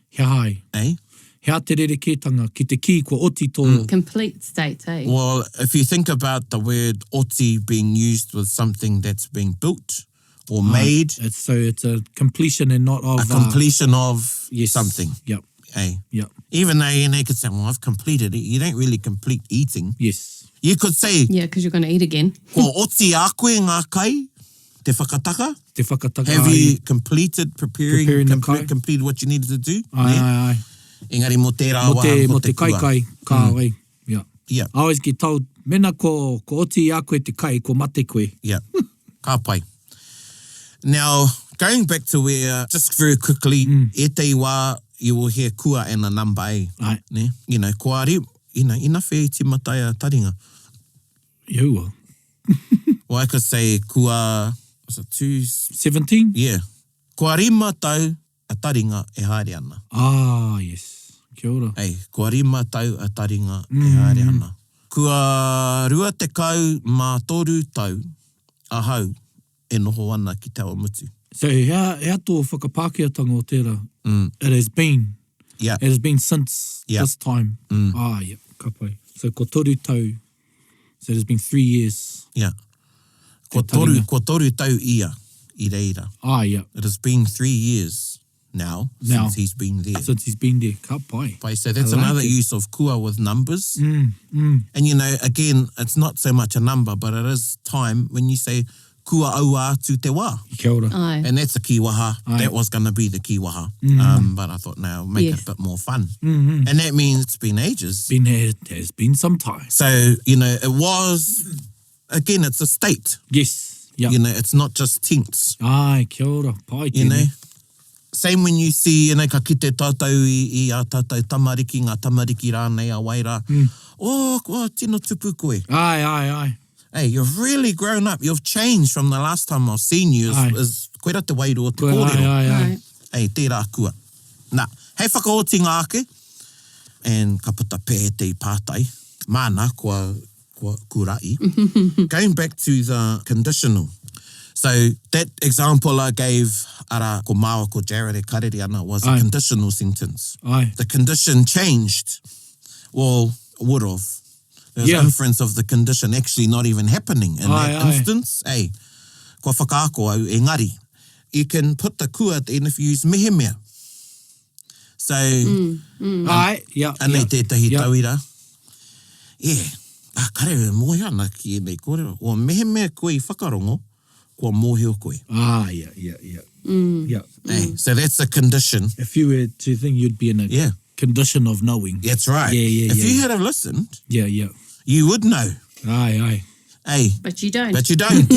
C: he hai.
B: Eh?
C: Hea te rerekētanga ki te ki kua oti tō.
D: Complete state, eh?
B: Well, if you think about the word oti being used with something that's being built or made,
C: It's a completion and not of...
B: a completion of
C: yes.
B: something.
C: Yep.
B: Eh?
C: Yep.
B: Even though they could say, well, I've completed it. You don't really complete eating.
C: Yes.
B: You could say,
D: Yeah, because you're going to eat again.
B: kua oti a koe ngā kai, te whakataka.
C: Te whakataka.
B: Have
C: ai.
B: you completed preparing
C: the kai?
B: completed what you needed to do?
C: Ai,
B: Ne?
C: ai.
B: Engari mo tērā
C: Mo
B: wā,
C: te,
B: ko
C: mo te
B: kua.
C: kai ka wai. Yeah.
B: Yeah,
C: I always get told, mena ko oti a koe te kai, ko mate koe.
B: yeah. Ka pai. Now, going back to where, just very quickly, e te wā, you will hear kua and a number A.
C: Ai.
B: Ne? You know, koari, ina whea ti matai a taringa.
C: Iua.
B: Or I could say kua Was it 2...
C: 17?
B: Yeah. Kua rima tau a taringa e haere ana.
C: Ah, yes. Kia ora.
B: Ei, kua rima tau a taringa e haere ana. Kua rua te kau mā toru tau a hau e noho ana ki te awa mutu.
C: So, hea tō whakapākeatanga o tērā? It has been.
B: Yeah.
C: It has been since this time. Ah, yeah, ka pai. So, ko toru tau. So, it has been 3 years.
B: Yeah. Ko toru tau ia, I reira.
C: Ah, yeah.
B: It has been 3 years now since he's been there.
C: Since he's been there. Ka pai.
B: So that's
C: I like
B: another
C: it.
B: use of kua with numbers. And, you know, again, it's not so much a number, but it is time when you say kua aua atu te wā.
C: Kia ora.
D: Ai.
B: And that's a kiwaha.
C: Aye.
B: That was going to be the kiwaha. But I thought, no, make it
D: Yes.
B: a bit more fun. And that means it's been ages.
C: It has been some time.
B: So, you know, it was, again, it's a state.
C: Yes. Yeah.
B: You know, it's not just tense.
C: Ai, kia ora. Pai,
B: You know,
C: tēnei.
B: same when you see, you know, ka kite tātou i a tātou tamariki, ngā tamariki rānei a waira. Oh, kua tino tupu koe.
C: Ai.
B: Hey, you've really grown up. You've changed from the last time I've seen you.
C: Aye.
B: Is koe rā te wairo o te
C: Koe,
B: kōrero.
C: ai.
D: Ai.
B: Hey, tērā kua. Nā, hei whakaoti ngā ake. And ka puta pē te i pātai. Māna, kua kurai. Going back to the conditional. So that example I gave ara ko māua ko Jared e karere ana was a
C: Aye.
B: conditional sentence.
C: Ai.
B: The condition changed. Well, would have. There's
C: Yeah.
B: inference of the condition actually not even happening in
C: Aye,
B: that
C: aye.
B: instance. Hey, kua whakaako au engari. You can put the kua at the end if you use mehemea. So,
C: Ai. Yeah.
B: anei tētahi
C: Yeah.
B: tauira. Yeah, karere mōhia ana ki nei kōrero. O mehemea koe I whakarongo, kua mōhio koe.
C: Ah, yeah. Yeah.
B: Hey, so that's a condition.
C: If you were to think, you'd be in a
B: Yeah.
C: condition of knowing.
B: That's right.
C: Yeah.
B: If you had have listened,
C: Yeah.
B: you would know.
C: Ai.
B: Hey,
D: But you don't.
B: but you don't.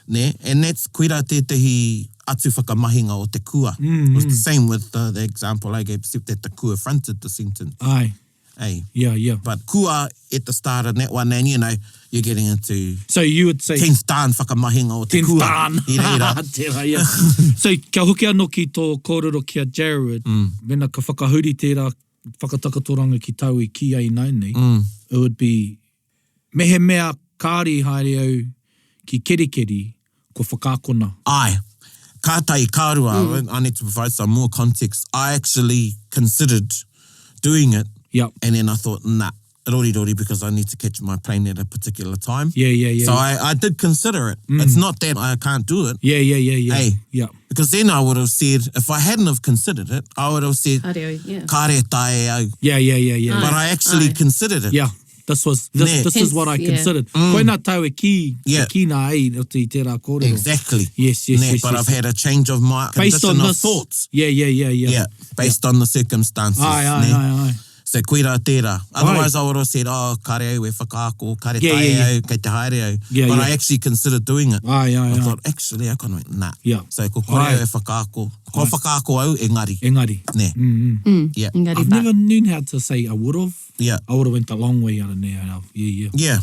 B: Ne? And that's koe rā tētahi atu whakamahinga o te kua. It was the same with the example I gave, except that the kua fronted the sentence.
C: Ai.
B: Hey,
C: Yeah.
B: but kua at the start of that one, and you know, you're getting into
C: So you would say...
B: 10th dan whakamahinga o te
C: Tenth
B: kua.
C: dan.
B: I reira.
C: Tērā, yeah. So, kia hoki anō ki tō kōrero kia Jared, mena ka whakahuri tērā whakatakatoranga ki tau I ki ai nainei, it would be mehe mea kāri haere au ki kerikeri ko whakākona.
B: Ai, kātai kārua, I need to provide some more context. I actually considered doing it,
C: Yep.
B: and then I thought, nah, rori, because I need to catch my plane at a particular time.
C: Yeah.
B: So I did consider it. It's not that I can't do it.
C: Yeah.
B: Hey.
C: Yeah.
B: Because then I would have said, if I hadn't have considered it, I would have said,
D: Kareo, yeah.
B: kāre tae au.
C: Yeah.
B: But I actually considered it.
C: Yeah. This
B: Ne.
C: is what I
D: Yeah.
C: considered. Koe nā tau e ki,
B: Yeah.
C: e ki nā ei o te tērā kōrero.
B: Exactly.
C: Yes.
B: But I've had a change of my
C: Based on
B: condition of
C: this.
B: thoughts.
C: Yeah.
B: Yeah, based on the circumstances.
C: Ai.
B: So koe rā tērā. Otherwise I would have said, oh, kare au e whakaako, kare tae au, kei te haere au.
C: Yeah,
B: But
C: yeah.
B: I actually considered doing it.
C: Ai.
B: I thought, actually, I kind of went, nah.
C: Yeah.
B: So ko kore au e whakaako. Ko whakaako au, engari.
C: Engari.
B: Ne. Yeah.
D: Engari
C: I've
D: pa.
C: never known how to say I would have.
B: Yeah.
C: I would have went a long way out of there. Yeah.
B: Yeah.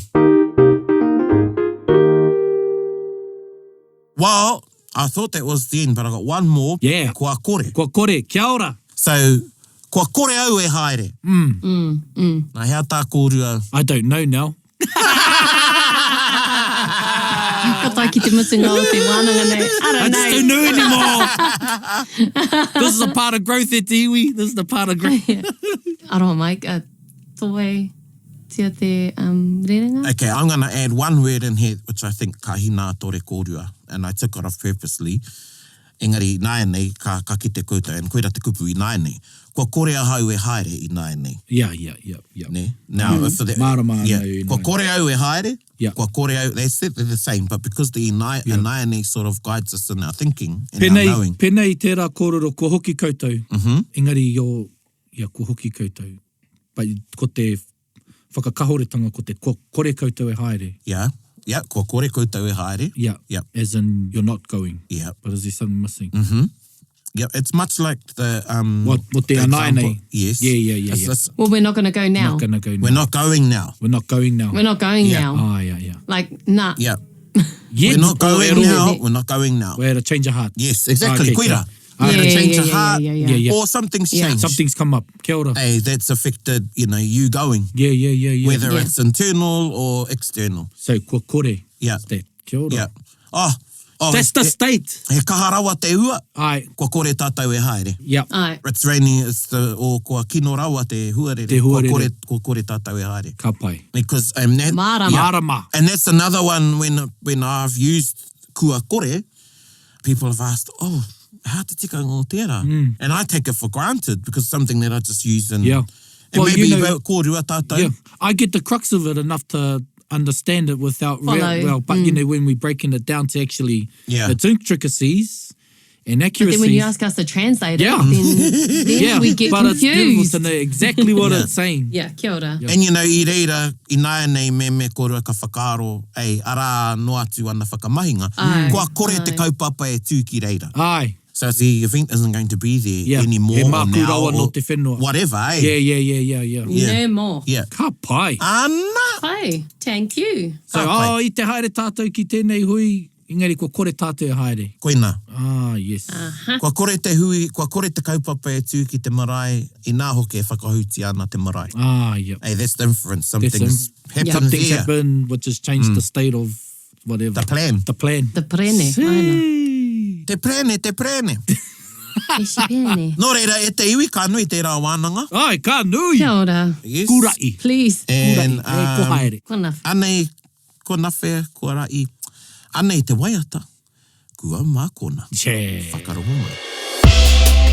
B: Well, I thought that was the end, but I got one more.
C: Yeah.
B: Kua kore.
C: Kua kore, kia ora.
B: So, kua kore au e haere. Nā hea tā kōrua.
C: I don't know now.
D: Ka tai ki te mutunga o te wānanga nei. I
C: I
D: don't
C: just don't know anymore. This is a part of growth, e te iwi. This is a part of growth.
D: Aroha mai, toe tia te rerenga.
B: Okay, I'm going to add one word in here, which I think ka hina tore kōrua, and I took it off purposely. Engari, nāia nei, ka kite koutou, and koe ra te kupu I nāia nei. Kua kore a hau e haere I nāia nei.
C: Yeah.
B: Ne? Now, for the,
C: Marama
B: yeah.
C: nei,
B: Kua
C: nei.
B: kore au e haere,
C: Yeah.
B: kua kore au, they're the same, but because the nāia nei sort of guides us in our thinking and our knowing.
C: Penei tērā kōrero, kua hoki koutou. Engari, kua hoki koutou. But ko te whakakahoretanga, ko te kua kore koutou e haere.
B: Yeah, kua kore koutou e haere.
C: Yeah.
B: Yeah.
C: As in, you're not going.
B: Yeah.
C: But is there something missing?
B: Yeah, it's much like the
C: What te
B: the
C: anae
B: example.
C: nei.
B: Yes.
C: Yeah.
B: It's-
D: Well, we're not going to go now.
C: Not gonna go now.
B: We're not going now.
C: We're not going now.
D: We're not going
B: Yeah.
D: now.
C: Ah, yeah.
D: Like, nah.
B: Yeah.
C: Yeah,
B: We're not going
C: or-
B: now. We're not going now.
C: We're to change your heart.
B: Yes, exactly.
C: Okay,
B: Koira.
C: okay.
B: We're
D: Yeah,
B: to change
D: yeah,
B: your heart.
C: yeah.
B: Or something's
D: Yeah.
B: changed.
C: Something's come up. Kia ora.
B: Hey, that's affected, you going.
C: Yeah.
B: Whether
D: Yeah.
B: it's internal or external.
C: So, kua kore.
B: Yeah.
C: State. Kia ora.
B: Yeah. Oh,
C: That's the state.
B: He kaharawa te ua,
C: Ai,
B: kua kore tātou e haere.
C: yep.
D: Ai.
B: It's raining, o kua kino rawa te huarere.
C: Te huarere.
B: Kua kore tātou e haere.
C: Ka pai.
B: Because
D: Marama.
C: Marama.
B: and that's another one when I've used kua kore, people have asked, oh, how te tika ngō tērā? And I take it for granted because it's something that I just use and,
C: Yeah.
B: and
C: Well,
B: maybe
C: you know-
B: kōrua tātou.
C: Yeah. I get the crux of it enough to understand it without
D: Follow.
C: but when we're breaking it down to actually
B: Yeah.
C: its intricacies and
D: But
C: accuracies.
D: then when you ask us to translate
C: Yeah.
D: it, then we get
C: but it's beautiful
D: confused.
C: to know exactly what it's saying.
D: Yeah, kia ora.
B: And I reira, i nāia nei me kōrua ka whakaaro, ara no atu ana whakamahinga,
D: Ai.
B: kua kore te
D: Ai.
B: kaupapa e tū ki reira.
C: Ai.
B: So the event isn't going to be there anymore
C: He
B: or
C: māku
B: now
C: rawa no
B: or
C: te whenua.
B: whatever, eh?
C: Yeah.
B: Yeah.
D: No more.
B: Yeah.
C: Ka pai.
B: Ana!
D: Hi, thank you.
C: So,
B: Ka pai.
C: I te haere tātou ki tēnei hui, engari kua kore tātou e haere.
B: Koina.
C: Ah, yes.
B: Kua kore te hui, kua kore te kaupapa e tū ki te marae, i nā hoke e whakahuti ana te marae.
C: Ah, yeah.
B: Hey, that's different. Something's
C: That's
B: happened
C: Something's
B: there.
C: happened which has changed the state of whatever.
B: The plan.
C: The plan.
D: The prene, aina.
B: Te prene.
D: E si pene.
B: Nō reira, e te iwi ka nui tērā wānanga.
C: Ai, ka nui.
D: Kia ora.
B: Yes.
C: Kurai.
D: Please.
B: And,
C: Ko haere.
D: Kona.
B: anei, ko nawhea, ko rai, anei te waiata, kua mākona.
C: Che.
B: Whakarongo mai.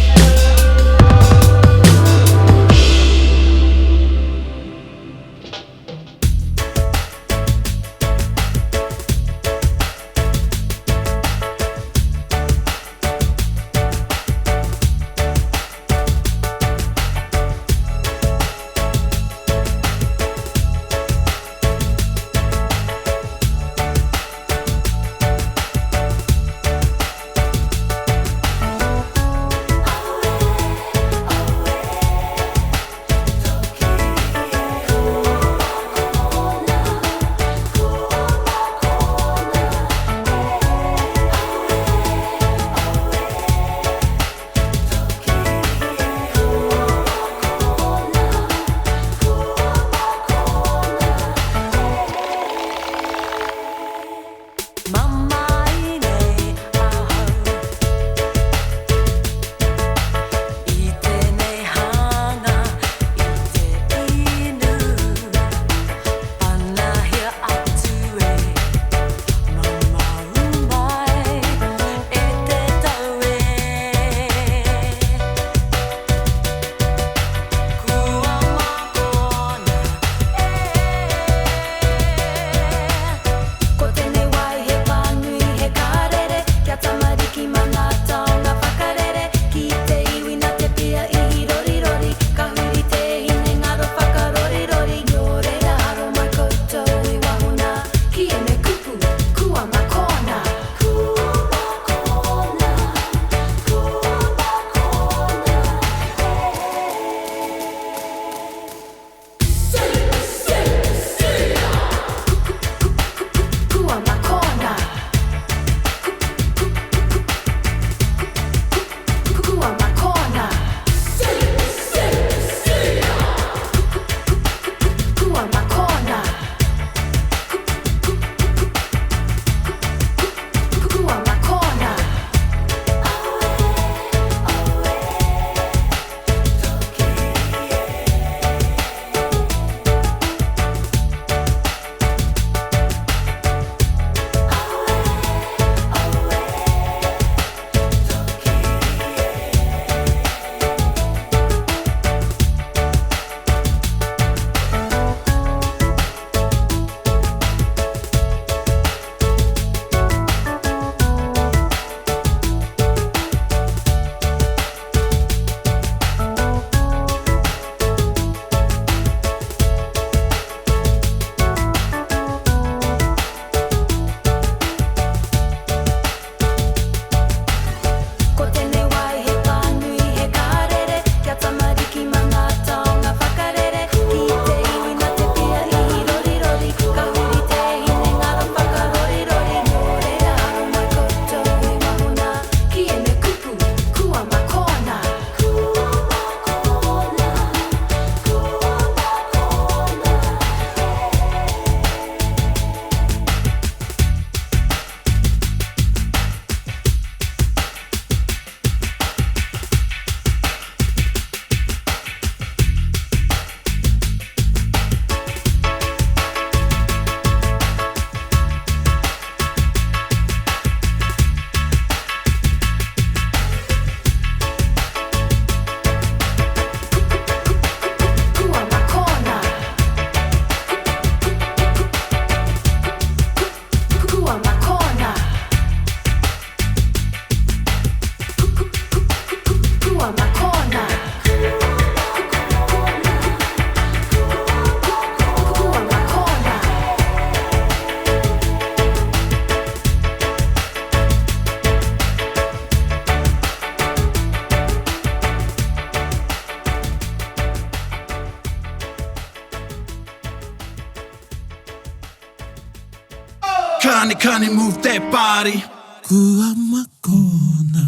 A: Kani move that body.
B: Kua makona.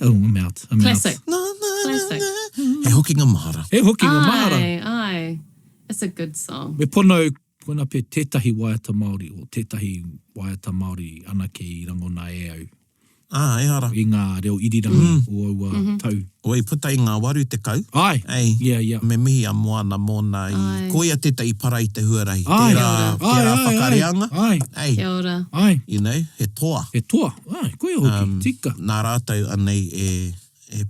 C: Oh, I'm out.
D: Classic.
B: Na, na,
D: Classic.
B: He hokinga mahara.
C: He hokinga mahara.
D: Aye. It's a good song.
C: Me pono kona pe tētahi waiata Māori o tētahi waiata Māori anake I rangona e au.
B: E ara.
C: I ngā reo irirangi o aua tau.
B: O i puta I ngā waru te kau.
C: Ai.
B: Ei,
C: Yeah.
B: me mihi a moana mōna I
D: Ai.
B: koia tētai para I te huarahi.
C: Ai.
B: Tērā whakareanga.
C: Ai.
B: Ei,
D: Kia ora.
C: Ai.
B: you know, he toa.
C: He toa. Ai, koe hoki. Tika.
B: Nā rātou anei e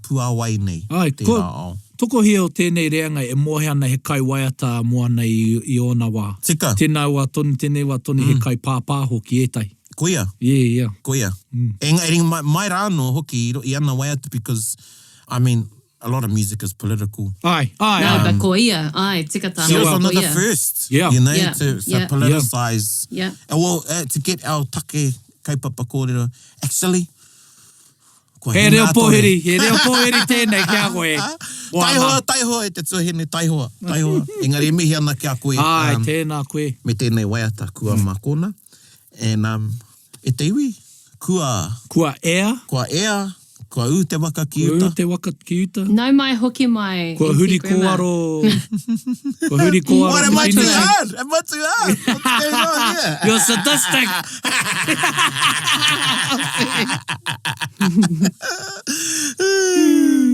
B: puawai nei.
C: Ai,
B: Tērā ao.
C: Toko hia o tēnei reanga e mohe ana he kai waiata moana I ona wā.
B: Tika.
C: Tēnā wā toni, tēnei wā toni he kai pāpā hoki e tai.
B: Koia.
C: Yeah.
B: Koia. Engari, mai rāno hoki I ana waiata because, I mean, a lot of music is political.
C: Ai.
D: No, but ko ia. Ai, tikatana.
B: She was
D: ko
B: one of the
D: ia.
B: first,
C: Yeah.
B: you know,
D: Yeah.
B: to
D: Yeah.
B: politicise.
D: Yeah.
B: Well, to get our take kaupapa kōrero. Actually,
C: He reo poheri tēnei kia koe.
B: Taihoa e te tuahine, taihoa. Engari, mihi ana kia koe.
C: Ai, tēnā koe.
B: Me tēnei waiata kua makona. And e te iwi, kua ea, kua u te waka ki uta.
C: Te waka ki uta.
D: No mai hoki mai.
C: Kua
D: Auntie
C: huri
D: Grandma.
C: kōaro. Kua huri kōaro.
B: What am I too hard? Am I too hard? What's going on here?
C: You're sadistic.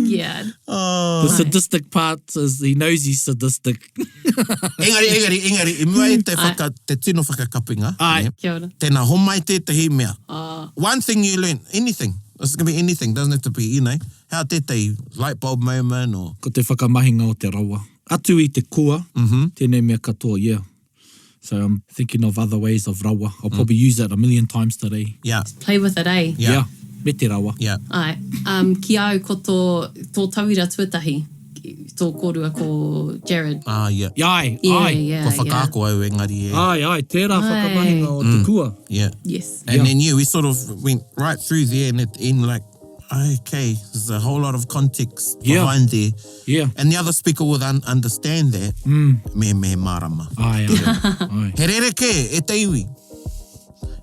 D: Yeah.
C: The sadistic part is he knows he's sadistic.
B: Engari, I mua e te tino whakakapinga.
C: Ai.
B: ne?
D: Kia ora.
B: Tēnā homai tētahi mea. One thing you learn, anything. This can be anything, doesn't have to be, you know, how tētai light bulb moment or...
C: Ko te whakamahinga o te rawa. Atu I te kua, tēnei mea katoa, yeah. So I'm thinking of other ways of rawa. I'll probably use that a million times today.
B: Yeah,
D: Play with it, eh?
B: Yeah.
C: Me te rawa.
B: yeah.
D: Ai. Ki au ko tō tauira tuatahi. Tō kōrua ko Jared.
B: Yeah.
C: Ai.
B: Ko whakaako au engari.
C: Ai, tērā whakamahinga o te kua.
B: Yeah.
D: Yes.
B: And then we sort of went right through there and at the end like, okay, there's a whole lot of context behind there.
C: Yeah.
B: And the other speaker would understand that. Me marama.
C: Ai.
B: He rereke e te iwi.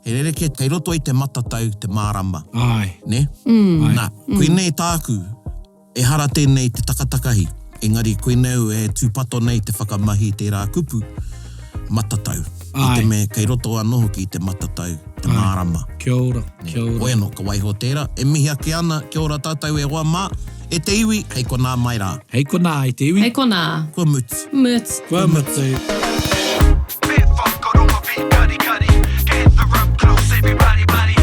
B: He rereke kei roto I te matatau te marama.
C: Ai.
B: Ne? Nā, koe nei tāku e hara tēnei te takatakahi. Engari, koe neu e tūpato nei te whakamahi tērā kupu matatau. I te me kei roto anō hoki I te matatau, te marama.
C: Kia ora.
B: Oe no, ka waiho tērā. E mihi ake ana, kia ora tātou e hoa mā. E te iwi, hei ko nā mai rā.
C: Hei kona I te iwi.
D: Hei kona.
B: Kua mutu.
D: Muts.
C: Kua mutu.
A: Bit whakaronga pi kari. Gather up close everybody, buddy.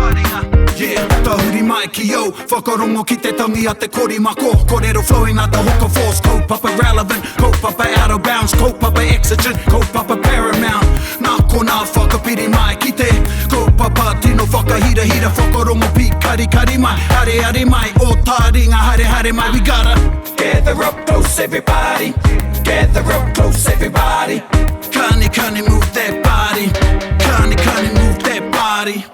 A: Taringa. Yeah, tahuri mai ki au. Whakarongo ki te tangi a te korimako. Kōrero flowing at the hook of force. Kaupapa relevant, kaupapa out of bounds. Kaupapa exigent, kaupapa paramount. Nā ko nā whakapiri mai ki te kaupapa tino whakahira. Whakarongo pi kari mai. Hare mai, o Taringa hare mai. We gotta gather up close everybody. Gather up close everybody. Kani move that body. Kani move that body.